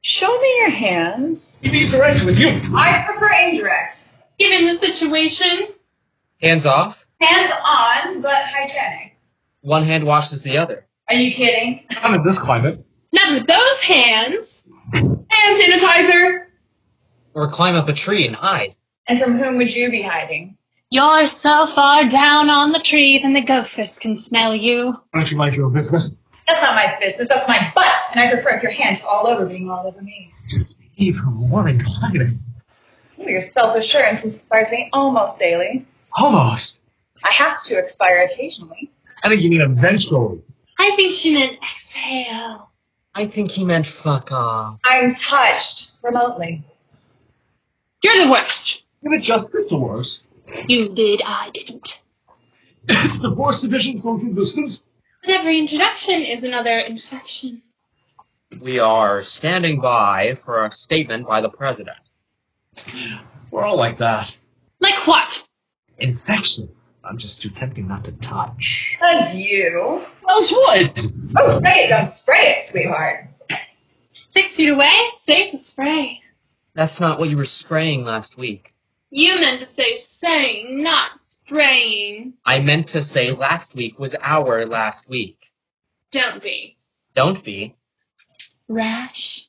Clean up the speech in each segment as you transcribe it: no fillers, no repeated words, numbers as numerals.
Show me your hands. He needs direct with you. I prefer indirect. Given the situation. Hands off. Hands on, but hygienic. One hand washes the other. Are you kidding? Not in this climate. Not with those hands. Hand sanitizer. Or climb up a tree and hide. And from whom would you be hiding? You're so far down on the tree that the gophers can smell you. Why don't you mind your own business? That's not my business, that's my butt. And I prefer if your hands all over being all over me. Even warming climate. Your self-assurance inspires me almost daily. Almost. I have to expire occasionally. I think you mean eventually. I think she meant exhale. I think he meant fuck off. I'm touched remotely. You're the worst. Give it just bit to worse. You did, I didn't. It's the fourth division social distance. But every introduction is another infection. We are standing by for a statement by the president. We're all like that. Like what? Infection. I'm just too tempting not to touch. That's you. Else what? Oh, say it, don't spray it, sweetheart. 6 feet away, safe to spray. That's not what you were spraying last week. You meant to say saying, not spraying. I meant to say last week was our last week. Don't be. Don't be. Rash.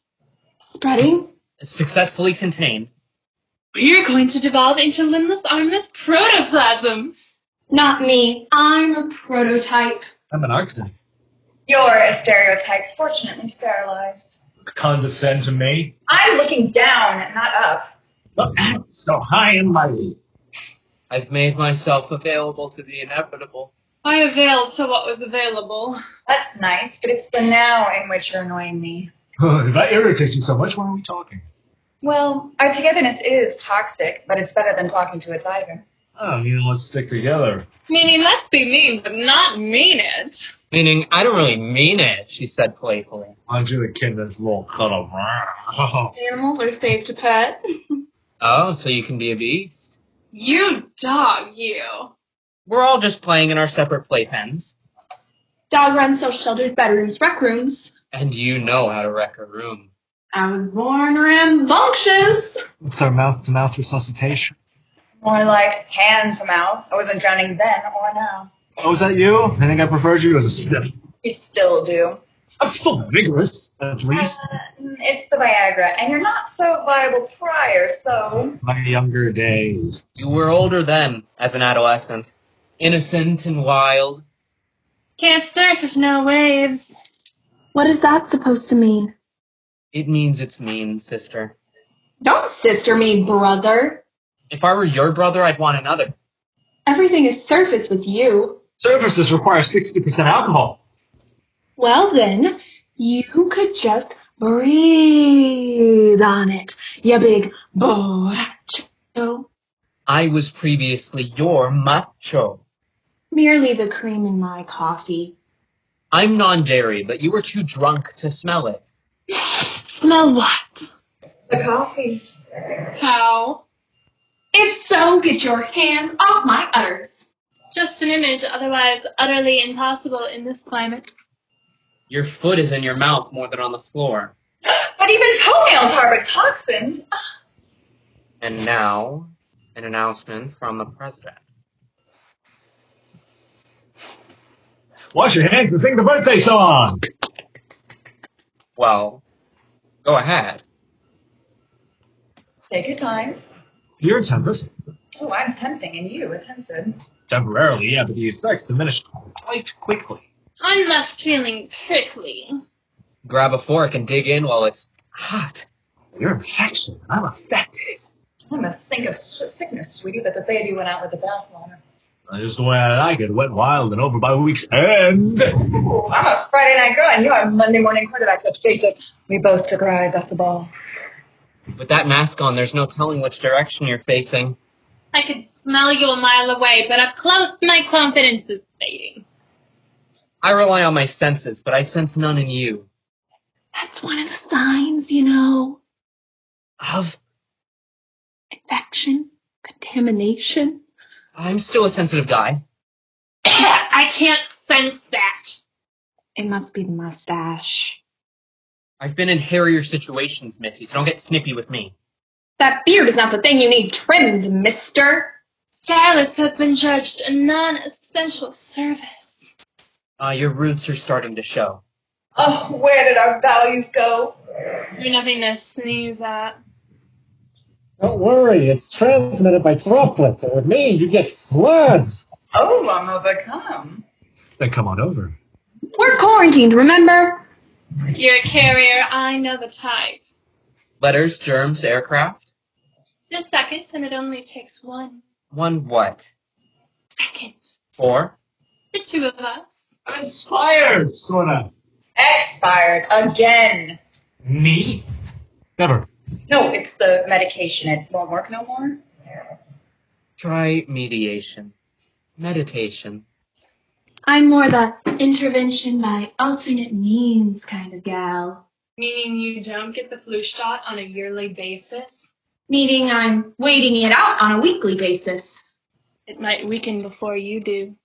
Spreading. Successfully contained. You're going to devolve into limbless, armless protoplasm. Not me. I'm a prototype. I'm an architect. You're a stereotype, fortunately sterilized. Condescend to me. I'm looking down, not up. But so high and mighty. I've made myself available to the inevitable. I availed to what was available. That's nice, but it's the now in which you're annoying me. If I irritate you so much, why are we talking? Well, our togetherness is toxic, but it's better than talking to a tiger. Oh, let's stick together. Meaning, let's be mean, but not mean it. Meaning, I don't really mean it, she said playfully. Aren't you the kid that's a little cut off? Animals are safe to pet. Oh, so you can be a beast? You dog, you. We're all just playing in our separate playpens. Dog runs social shelters, bedrooms, rec rooms. And you know how to wreck a room. I was born rambunctious. It's our mouth-to-mouth resuscitation. More like hand to mouth. I wasn't drowning then or now. Oh, is that you? I think I preferred you as a stiff. You still do. I'm still vigorous, at least. It's the Viagra, and you're not so viable prior, so... My younger days. You were older then, as an adolescent. Innocent and wild. Can't surf if no waves. What is that supposed to mean? It means it's mean, sister. Don't sister me, brother. If I were your brother, I'd want another. Everything is surface with you. Surfaces require 60% alcohol. Well then, you could just breathe on it, you big borracho. I was previously your macho. Merely the cream in my coffee. I'm non-dairy, but you were too drunk to smell it. Smell what? The coffee. How? If so, get your hands off my udders. Just an image, otherwise utterly impossible in this climate. Your foot is in your mouth more than on the floor. But even toenails harbor toxins. And now, an announcement from the president. Wash your hands and sing the birthday song. Well, go ahead. Take your time. You're tempted. Oh, I'm tempting, and you attempted. Temporarily, yeah, but the effects diminish quite quickly. I'm left feeling prickly. Grab a fork and dig in while it's hot. You're infection, and I'm affected. I'm a sink of sickness, sweetie, but the baby went out with the bathwater. Just the way I get wet, wild, and over by week's end. Ooh, I'm a Friday night girl, and you are a Monday morning quarterback. Let's face it, we both took our eyes off the ball. With that mask on, there's no telling which direction you're facing. I could smell you a mile away, but up close my confidence is fading. I rely on my senses, but I sense none in you. That's one of the signs, you know. Of? Infection, contamination. I'm still a sensitive guy. I can't sense that. It must be the mustache. I've been in hairier situations, Missy, so don't get snippy with me. That beard is not the thing you need trimmed, mister. Stylists have been judged a non-essential service. Your roots are starting to show. Oh, where did our values go? You're nothing to sneeze at. Don't worry, it's transmitted by droplets, and with me, you get floods. Oh, Mama, but come. Then come on over. We're quarantined, remember? You're a carrier. I know the type. Letters, germs, aircraft? Just seconds, and it only takes one. One what? Second. For? The two of us. I'm inspired, sorta. Expired again. Me? Never. No, it's the medication. It won't work no more. Try mediation. Meditation. I'm more the intervention by alternate means kind of gal. Meaning you don't get the flu shot on a yearly basis? Meaning I'm waiting it out on a weekly basis. It might weaken before you do.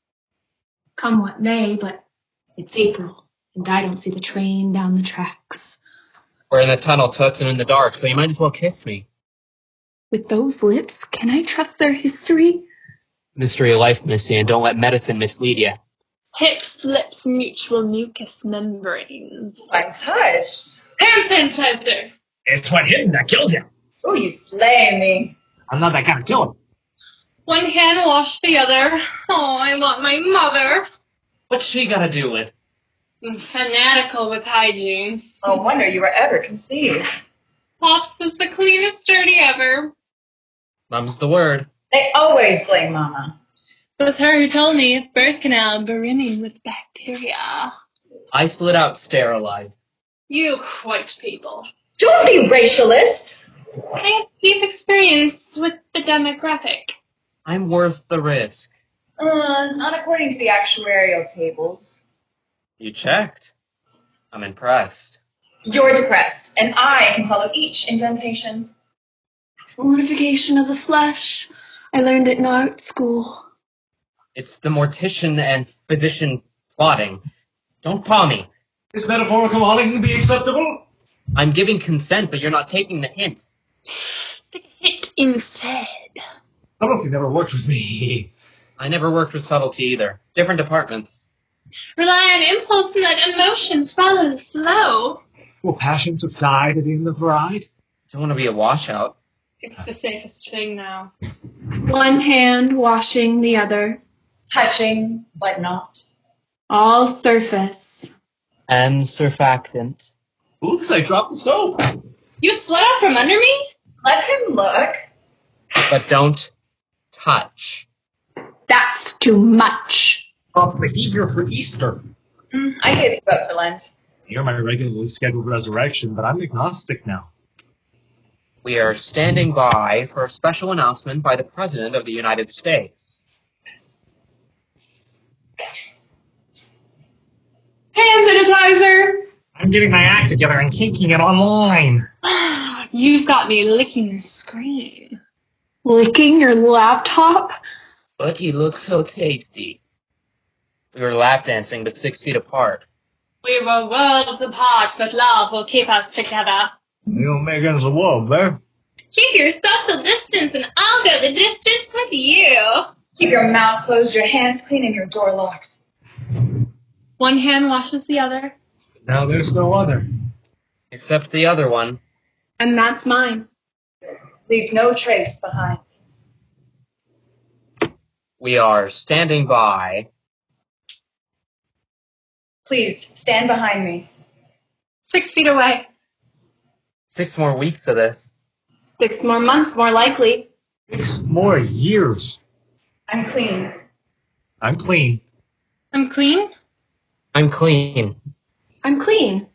Come what may, but it's April, and I don't see the train down the tracks. We're in the tunnel, Toots, and in the dark, so you might as well kiss me. With those lips, can I trust their history? Mystery of life, Missy, and don't let medicine mislead you. Hips, lips, mutual mucous membranes. I'm touched. Hand sanitizer! It's what hit him that killed you. Oh, you slay me. I'm not that kind of killer. One hand wash the other. Oh, I want my mother. What's she got to do with? I'm fanatical with hygiene. No wonder you were ever conceived. Pops is the cleanest dirty ever. Mum's the word. They always blame Mama. It was her who told me birth canal brimming with bacteria. Isolate out, sterilize. You white people. Don't be racialist. I have deep experience with the demographic. I'm worth the risk. Not according to the actuarial tables. You checked. I'm impressed. You're depressed, and I can follow each indentation. Mortification of the flesh. I learned it in art school. It's the mortician and physician plotting. Don't paw me. Is metaphorical hauling be acceptable? I'm giving consent, but you're not taking the hint. Stick a hit instead. Subtlety never worked with me. I never worked with subtlety either. Different departments. Rely on impulse and let emotions follow the flow. Will passion subside at the end of the ride? Don't want to be a washout. It's the safest thing now. One hand washing the other. Touching, but not. All surface. And surfactant. Oops, I dropped the soap. You slid out from under me? Let him look. But don't touch. That's too much. Off behavior for Easter. I gave you up for Lent. You're my regularly scheduled resurrection, but I'm agnostic now. We are standing by for a special announcement by the President of the United States. Hand sanitizer! I'm getting my act together and kinking it online. You've got me licking the screen. Licking your laptop? But you look so tasty. We were lap dancing, but 6 feet apart. We were worlds apart, but love will keep us together. You make against the world, babe. Keep your social distance and I'll go the distance with you. Keep your mouth closed, your hands clean, and your door locked. One hand washes the other. Now there's no other. Except the other one. And that's mine. Leave no trace behind. We are standing by. Please, stand behind me. 6 feet away. 6 more weeks of this. 6 more months, more likely. 6 more years. I'm clean. I'm clean. I'm clean. I'm clean. I'm clean.